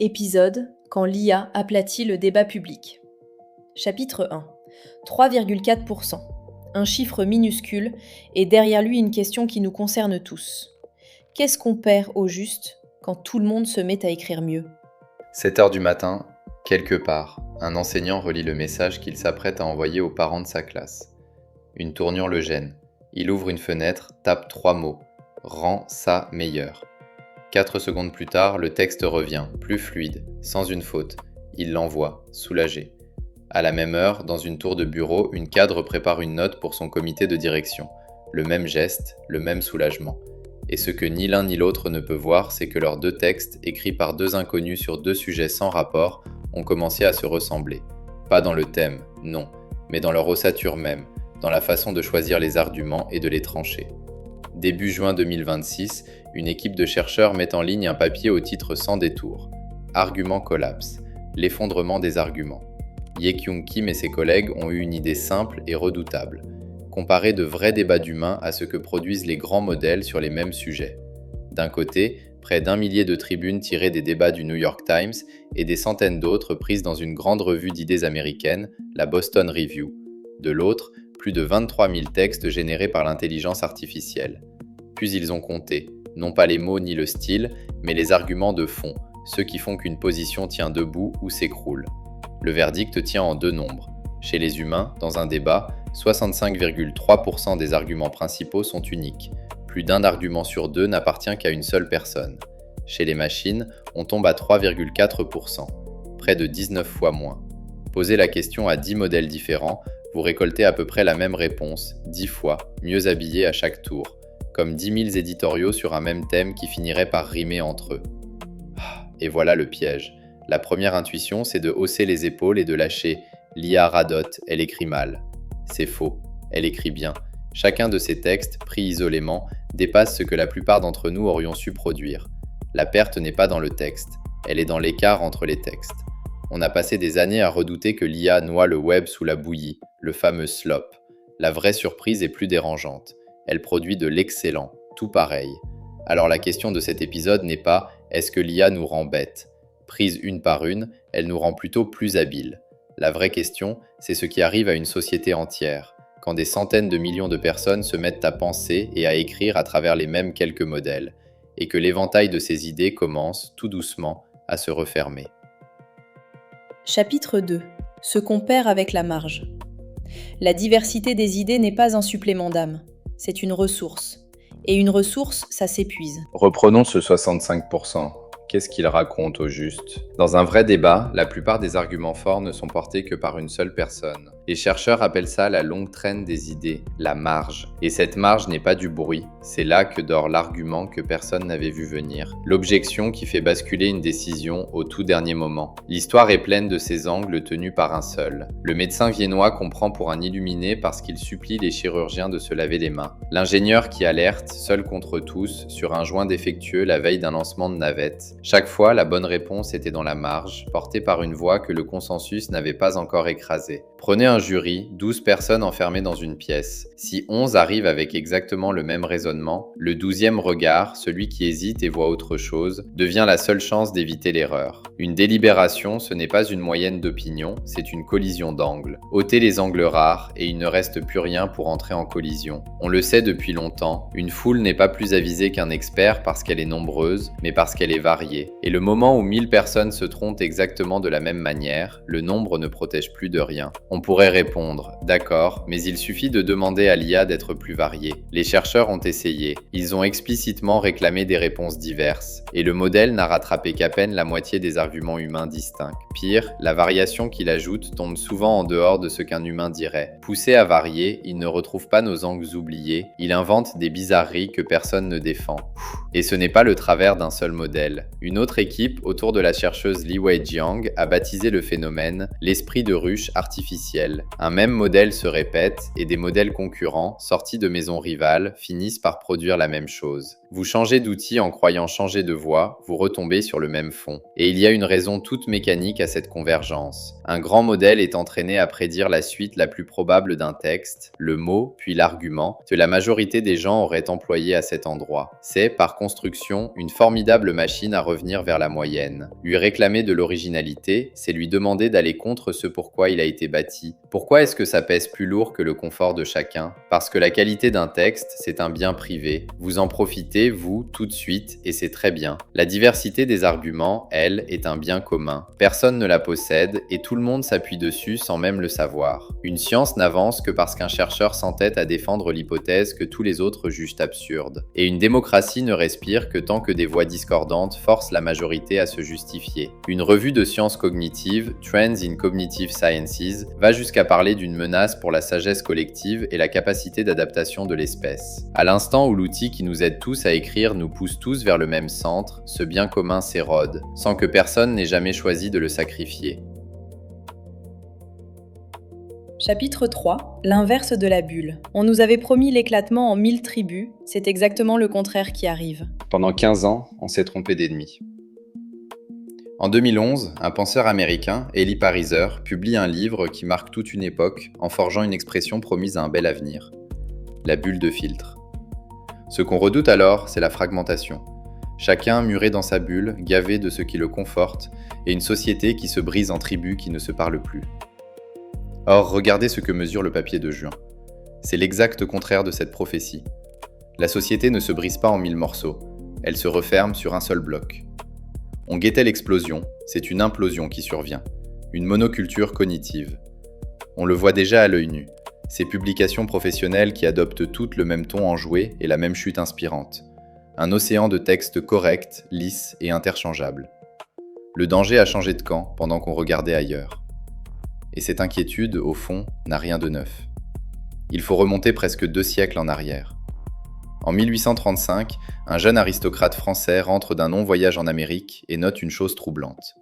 Épisode quand l'IA aplatit le débat public. Chapitre 1. 3,4%. Un chiffre minuscule et derrière lui une question qui nous concerne tous. Qu'est-ce qu'on perd au juste quand tout le monde se met à écrire mieux ? 7h du matin, quelque part, un enseignant relit le message qu'il s'apprête à envoyer aux parents de sa classe. Une tournure le gêne. Il ouvre une fenêtre, tape 3 mots. Rends ça meilleur. 4 secondes plus tard, le texte revient, plus fluide, sans une faute. Il l'envoie, soulagé. À la même heure, dans une tour de bureau, une cadre prépare une note pour son comité de direction. Le même geste, le même soulagement. Et ce que ni l'un ni l'autre ne peut voir, c'est que leurs 2 textes, écrits par 2 inconnus sur 2 sujets sans rapport, ont commencé à se ressembler. Pas dans le thème, non, mais dans leur ossature même, dans la façon de choisir les arguments et de les trancher. Début juin 2026, une équipe de chercheurs met en ligne un papier au titre sans détour. Argument collapse, l'effondrement des arguments. Ye-Kyung Kim et ses collègues ont eu une idée simple et redoutable. Comparer de vrais débats d'humains à ce que produisent les grands modèles sur les mêmes sujets. D'un côté, près d'1 millier de tribunes tirées des débats du New York Times et des centaines d'autres prises dans une grande revue d'idées américaine, la Boston Review. De l'autre, plus de 23 000 textes générés par l'intelligence artificielle. Puis ils ont compté, non pas les mots ni le style, mais les arguments de fond, ceux qui font qu'une position tient debout ou s'écroule. Le verdict tient en 2 nombres. Chez les humains, dans un débat, 65,3% des arguments principaux sont uniques. Plus d'1 argument sur 2 n'appartient qu'à une seule personne. Chez les machines, on tombe à 3,4%, près de 19 fois moins. Posez la question à 10 modèles différents, vous récoltez à peu près la même réponse, 10 fois, mieux habillés à chaque tour, comme 10 000 éditoriaux sur un même thème qui finiraient par rimer entre eux. Et voilà le piège. La première intuition, c'est de hausser les épaules et de lâcher « l'IA radote, elle écrit mal ». C'est faux, elle écrit bien. Chacun de ces textes, pris isolément, dépasse ce que la plupart d'entre nous aurions su produire. La perte n'est pas dans le texte, elle est dans l'écart entre les textes. On a passé des années à redouter que l'IA noie le web sous la bouillie, le fameux slop. La vraie surprise est plus dérangeante. Elle produit de l'excellent, tout pareil. Alors la question de cet épisode n'est pas « est-ce que l'IA nous rend bêtes ?» Prise une par une, elle nous rend plutôt plus habiles. La vraie question, c'est ce qui arrive à une société entière, quand des centaines de millions de personnes se mettent à penser et à écrire à travers les mêmes quelques modèles, et que l'éventail de ces idées commence, tout doucement, à se refermer. Chapitre 2. Ce qu'on perd avec la marge. La diversité des idées n'est pas un supplément d'âme, c'est une ressource. Et une ressource, ça s'épuise. Reprenons ce 65%. Qu'est-ce qu'il raconte au juste ? Dans un vrai débat, la plupart des arguments forts ne sont portés que par une seule personne. Les chercheurs appellent ça la longue traîne des idées, la marge. Et cette marge n'est pas du bruit, c'est là que dort l'argument que personne n'avait vu venir. L'objection qui fait basculer une décision au tout dernier moment. L'histoire est pleine de ces angles tenus par un seul. Le médecin viennois comprend pour un illuminé parce qu'il supplie les chirurgiens de se laver les mains. L'ingénieur qui alerte, seul contre tous, sur un joint défectueux la veille d'un lancement de navette. Chaque fois, la bonne réponse était dans la marge, portée par une voix que le consensus n'avait pas encore écrasée. Prenez un jury, 12 personnes enfermées dans une pièce. Si 11 arrivent avec exactement le même raisonnement, le 12e regard, celui qui hésite et voit autre chose, devient la seule chance d'éviter l'erreur. Une délibération, ce n'est pas une moyenne d'opinion, c'est une collision d'angles. Ôtez les angles rares et il ne reste plus rien pour entrer en collision. On le sait depuis longtemps, une foule n'est pas plus avisée qu'un expert parce qu'elle est nombreuse, mais parce qu'elle est variée. Et le moment où 1000 personnes se trompent exactement de la même manière, le nombre ne protège plus de rien. On pourrait répondre, d'accord, mais il suffit de demander à l'IA d'être plus variée. Les chercheurs ont essayé. Ils ont explicitement réclamé des réponses diverses. Et le modèle n'a rattrapé qu'à peine la moitié des arguments humains distincts. Pire, la variation qu'il ajoute tombe souvent en dehors de ce qu'un humain dirait. Poussé à varier, il ne retrouve pas nos angles oubliés. Il invente des bizarreries que personne ne défend. Et ce n'est pas le travers d'un seul modèle. Une autre équipe, autour de la chercheuse Li Weijiang, a baptisé le phénomène « l'esprit de ruche artificiel ». Un même modèle se répète et des modèles concurrents, sortis de maisons rivales, finissent par produire la même chose. Vous changez d'outil en croyant changer de voie, vous retombez sur le même fond. Et il y a a une raison toute mécanique à cette convergence. Un grand modèle est entraîné à prédire la suite la plus probable d'un texte, le mot, puis l'argument, que la majorité des gens auraient employé à cet endroit. C'est, par construction, une formidable machine à revenir vers la moyenne. Lui réclamer de l'originalité, c'est lui demander d'aller contre ce pourquoi il a été bâti. Pourquoi est-ce que ça pèse plus lourd que le confort de chacun? Parce que la qualité d'un texte, c'est un bien privé. Vous en profitez, vous, tout de suite, et c'est très bien. La diversité des arguments, elle, est un bien commun. Personne ne la possède, et tout le monde s'appuie dessus sans même le savoir. Une science n'avance que parce qu'un chercheur s'entête à défendre l'hypothèse que tous les autres jugent absurde. Et une démocratie ne respire que tant que des voix discordantes forcent la majorité à se justifier. Une revue de sciences cognitives, Trends in Cognitive Sciences, va jusqu'à parler d'une menace pour la sagesse collective et la capacité d'adaptation de l'espèce. À l'instant où l'outil qui nous aide tous à écrire nous pousse tous vers le même centre, ce bien commun s'érode, sans que personne n'ait jamais choisi de le sacrifier. Chapitre 3. L'inverse de la bulle. On nous avait promis l'éclatement en 1000 tribus, c'est exactement le contraire qui arrive. Pendant 15 ans, on s'est trompé d'ennemi. En 2011, un penseur américain, Eli Pariser, publie un livre qui marque toute une époque en forgeant une expression promise à un bel avenir. La bulle de filtre. Ce qu'on redoute alors, c'est la fragmentation. Chacun muré dans sa bulle, gavé de ce qui le conforte, et une société qui se brise en tribus qui ne se parlent plus. Or, regardez ce que mesure le papier de juin. C'est l'exact contraire de cette prophétie. La société ne se brise pas en 1000 morceaux, elle se referme sur un seul bloc. On guettait l'explosion, c'est une implosion qui survient, une monoculture cognitive. On le voit déjà à l'œil nu, ces publications professionnelles qui adoptent toutes le même ton enjoué et la même chute inspirante. Un océan de textes corrects, lisses et interchangeables. Le danger a changé de camp pendant qu'on regardait ailleurs. Et cette inquiétude, au fond, n'a rien de neuf. Il faut remonter presque 2 siècles en arrière. En 1835, un jeune aristocrate français rentre d'un long voyage en Amérique et note une chose troublante.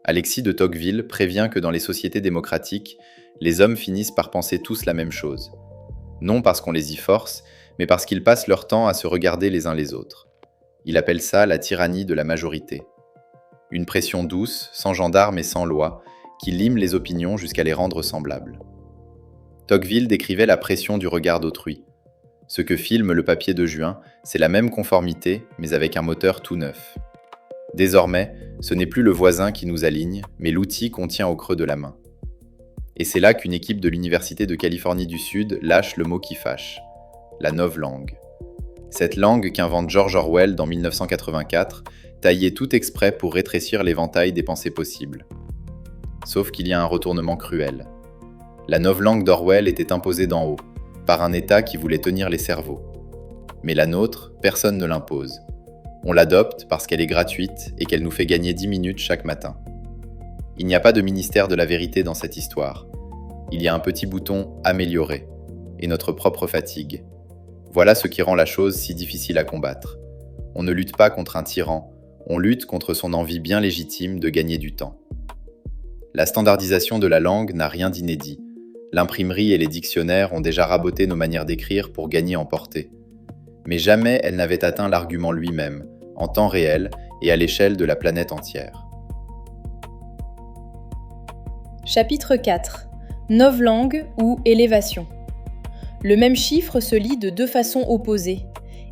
Alexis de Tocqueville prévient que dans les sociétés démocratiques, les hommes finissent par penser tous la même chose. Non parce qu'on les y force, mais parce qu'ils passent leur temps à se regarder les uns les autres. Il appelle ça la tyrannie de la majorité. Une pression douce, sans gendarmes et sans loi, qui lime les opinions jusqu'à les rendre semblables. Tocqueville décrivait la pression du regard d'autrui. Ce que filme le papier de juin, c'est la même conformité, mais avec un moteur tout neuf. Désormais, ce n'est plus le voisin qui nous aligne, mais l'outil qu'on tient au creux de la main. Et c'est là qu'une équipe de l'Université de Californie du Sud lâche le mot qui fâche, la novlangue. Cette langue qu'invente George Orwell dans 1984, taillée tout exprès pour rétrécir l'éventail des pensées possibles. Sauf qu'il y a un retournement cruel. La novlangue d'Orwell était imposée d'en haut, par un État qui voulait tenir les cerveaux. Mais la nôtre, personne ne l'impose. On l'adopte parce qu'elle est gratuite et qu'elle nous fait gagner 10 minutes chaque matin. Il n'y a pas de ministère de la vérité dans cette histoire. Il y a un petit bouton « Améliorer » et notre propre fatigue. Voilà ce qui rend la chose si difficile à combattre. On ne lutte pas contre un tyran, on lutte contre son envie bien légitime de gagner du temps. La standardisation de la langue n'a rien d'inédit. L'imprimerie et les dictionnaires ont déjà raboté nos manières d'écrire pour gagner en portée. Mais jamais elle n'avait atteint l'argument lui-même, en temps réel et à l'échelle de la planète entière. Chapitre 4. Novlangue ou élévation. Le même chiffre se lit de 2 façons opposées,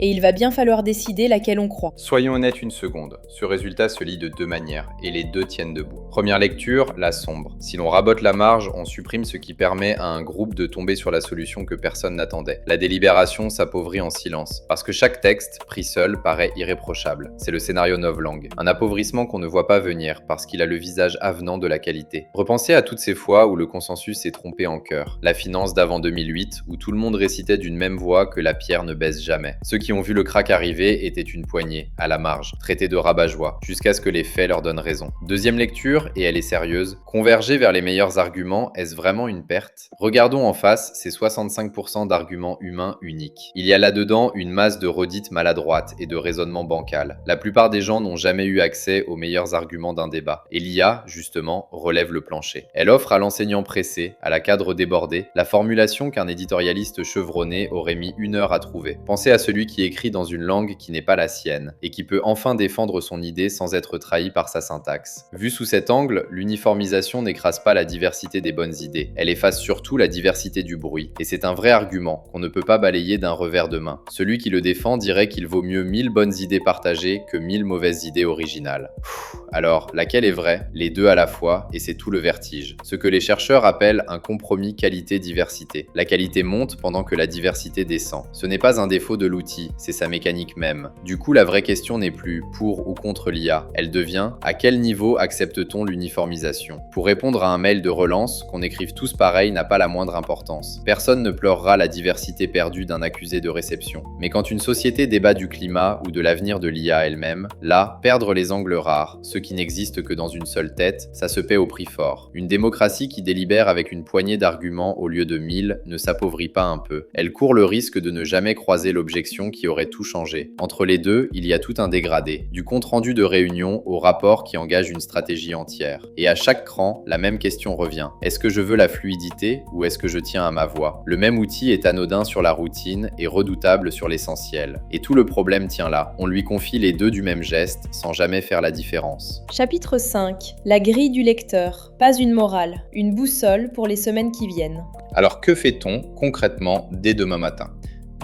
et il va bien falloir décider laquelle on croit. Soyons honnêtes une seconde, ce résultat se lit de 2 manières, et les 2 tiennent debout. Première lecture, la sombre. Si l'on rabote la marge, on supprime ce qui permet à un groupe de tomber sur la solution que personne n'attendait. La délibération s'appauvrit en silence, parce que chaque texte, pris seul, paraît irréprochable. C'est le scénario novlangue. Un appauvrissement qu'on ne voit pas venir, parce qu'il a le visage avenant de la qualité. Repensez à toutes ces fois où le consensus s'est trompé en chœur. La finance d'avant 2008, où tout le monde récitait d'une même voix que la pierre ne baisse jamais. Ceux qui ont vu le crack arriver étaient une poignée, à la marge, traités de rabat-joie, jusqu'à ce que les faits leur donnent raison. Deuxième lecture, dure et elle est sérieuse. Converger vers les meilleurs arguments, est-ce vraiment une perte? Regardons en face ces 65% d'arguments humains uniques. Il y a là-dedans une masse de redites maladroites et de raisonnements bancals. La plupart des gens n'ont jamais eu accès aux meilleurs arguments d'un débat. Et l'IA, justement, relève le plancher. Elle offre à l'enseignant pressé, à la cadre débordée, la formulation qu'un éditorialiste chevronné aurait mis 1 heure à trouver. Pensez à celui qui écrit dans une langue qui n'est pas la sienne et qui peut enfin défendre son idée sans être trahi par sa syntaxe. Vu sous cet angle, l'uniformisation n'écrase pas la diversité des bonnes idées. Elle efface surtout la diversité du bruit. Et c'est un vrai argument qu'on ne peut pas balayer d'un revers de main. Celui qui le défend dirait qu'il vaut mieux 1000 bonnes idées partagées que 1000 mauvaises idées originales. Alors, laquelle est vraie? Les deux à la fois, et c'est tout le vertige. Ce que les chercheurs appellent un compromis qualité-diversité. La qualité monte pendant que la diversité descend. Ce n'est pas un défaut de l'outil, c'est sa mécanique même. Du coup, la vraie question n'est plus pour ou contre l'IA. Elle devient à quel niveau accepte-t-on l'uniformisation? Pour répondre à un mail de relance, qu'on écrive tous pareil n'a pas la moindre importance. Personne ne pleurera la diversité perdue d'un accusé de réception. Mais quand une société débat du climat ou de l'avenir de l'IA elle-même, là, perdre les angles rares, ceux qui n'existent que dans une seule tête, ça se paie au prix fort. Une démocratie qui délibère avec une poignée d'arguments au lieu de 1000 ne s'appauvrit pas un peu. Elle court le risque de ne jamais croiser l'objection qui aurait tout changé. Entre les deux, il y a tout un dégradé, du compte-rendu de réunion au rapport qui engage une stratégie entière. Et à chaque cran, la même question revient. Est-ce que je veux la fluidité ou est-ce que je tiens à ma voix? Le même outil est anodin sur la routine et redoutable sur l'essentiel. Et tout le problème tient là. On lui confie les deux du même geste sans jamais faire la différence. Chapitre 5. La grille du lecteur. Pas une morale, une boussole pour les semaines qui viennent. Alors que fait-on concrètement dès demain matin?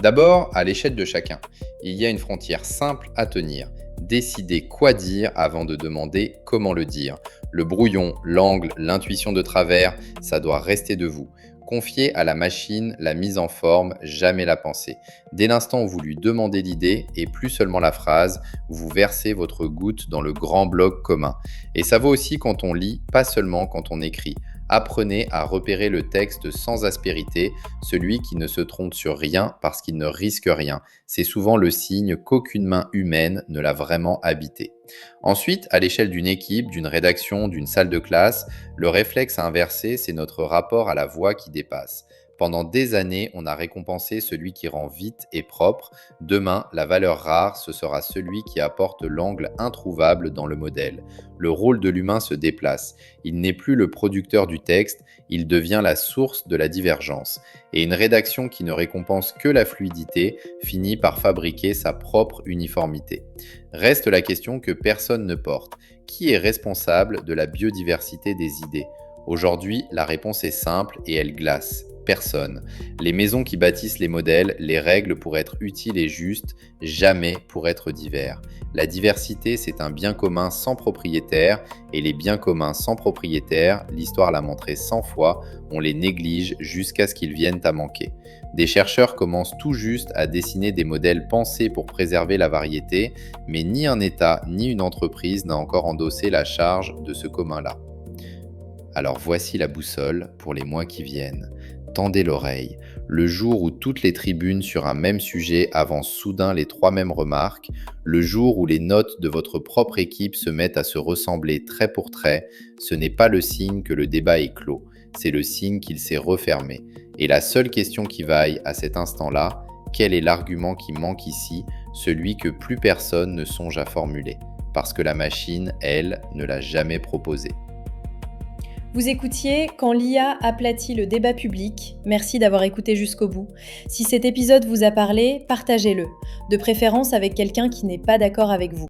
D'abord, à l'échelle de chacun, il y a une frontière simple à tenir. Décider quoi dire avant de demander comment le dire. Le brouillon, l'angle, l'intuition de travers, ça doit rester de vous. Confiez à la machine la mise en forme, jamais la pensée. Dès l'instant où vous lui demandez l'idée, et plus seulement la phrase, vous versez votre goutte dans le grand bloc commun. Et ça vaut aussi quand on lit, pas seulement quand on écrit. Apprenez à repérer le texte sans aspérité, celui qui ne se trompe sur rien parce qu'il ne risque rien. C'est souvent le signe qu'aucune main humaine ne l'a vraiment habité. Ensuite, à l'échelle d'une équipe, d'une rédaction, d'une salle de classe, le réflexe à inverser, c'est notre rapport à la voix qui dépasse. Pendant des années, on a récompensé celui qui rend vite et propre. Demain, la valeur rare, ce sera celui qui apporte l'angle introuvable dans le modèle. Le rôle de l'humain se déplace. Il n'est plus le producteur du texte, il devient la source de la divergence. Et une rédaction qui ne récompense que la fluidité finit par fabriquer sa propre uniformité. Reste la question que personne ne porte. Qui est responsable de la biodiversité des idées? Aujourd'hui, la réponse est simple et elle glace. Personne. Les maisons qui bâtissent les modèles, les règles pour être utiles et justes, jamais pour être divers. La diversité, c'est un bien commun sans propriétaire, et les biens communs sans propriétaire, l'histoire l'a montré 100 fois, on les néglige jusqu'à ce qu'ils viennent à manquer. Des chercheurs commencent tout juste à dessiner des modèles pensés pour préserver la variété, mais ni un État ni une entreprise n'a encore endossé la charge de ce commun-là. Alors voici la boussole pour les mois qui viennent. Tendez l'oreille. Le jour où toutes les tribunes sur un même sujet avancent soudain les 3 mêmes remarques, le jour où les notes de votre propre équipe se mettent à se ressembler trait pour trait, ce n'est pas le signe que le débat est clos, c'est le signe qu'il s'est refermé. Et la seule question qui vaille à cet instant-là, quel est l'argument qui manque ici, celui que plus personne ne songe à formuler, parce que la machine, elle, ne l'a jamais proposé. Vous écoutiez Quand l'IA aplatit le débat public. Merci d'avoir écouté jusqu'au bout. Si cet épisode vous a parlé, partagez-le, de préférence avec quelqu'un qui n'est pas d'accord avec vous.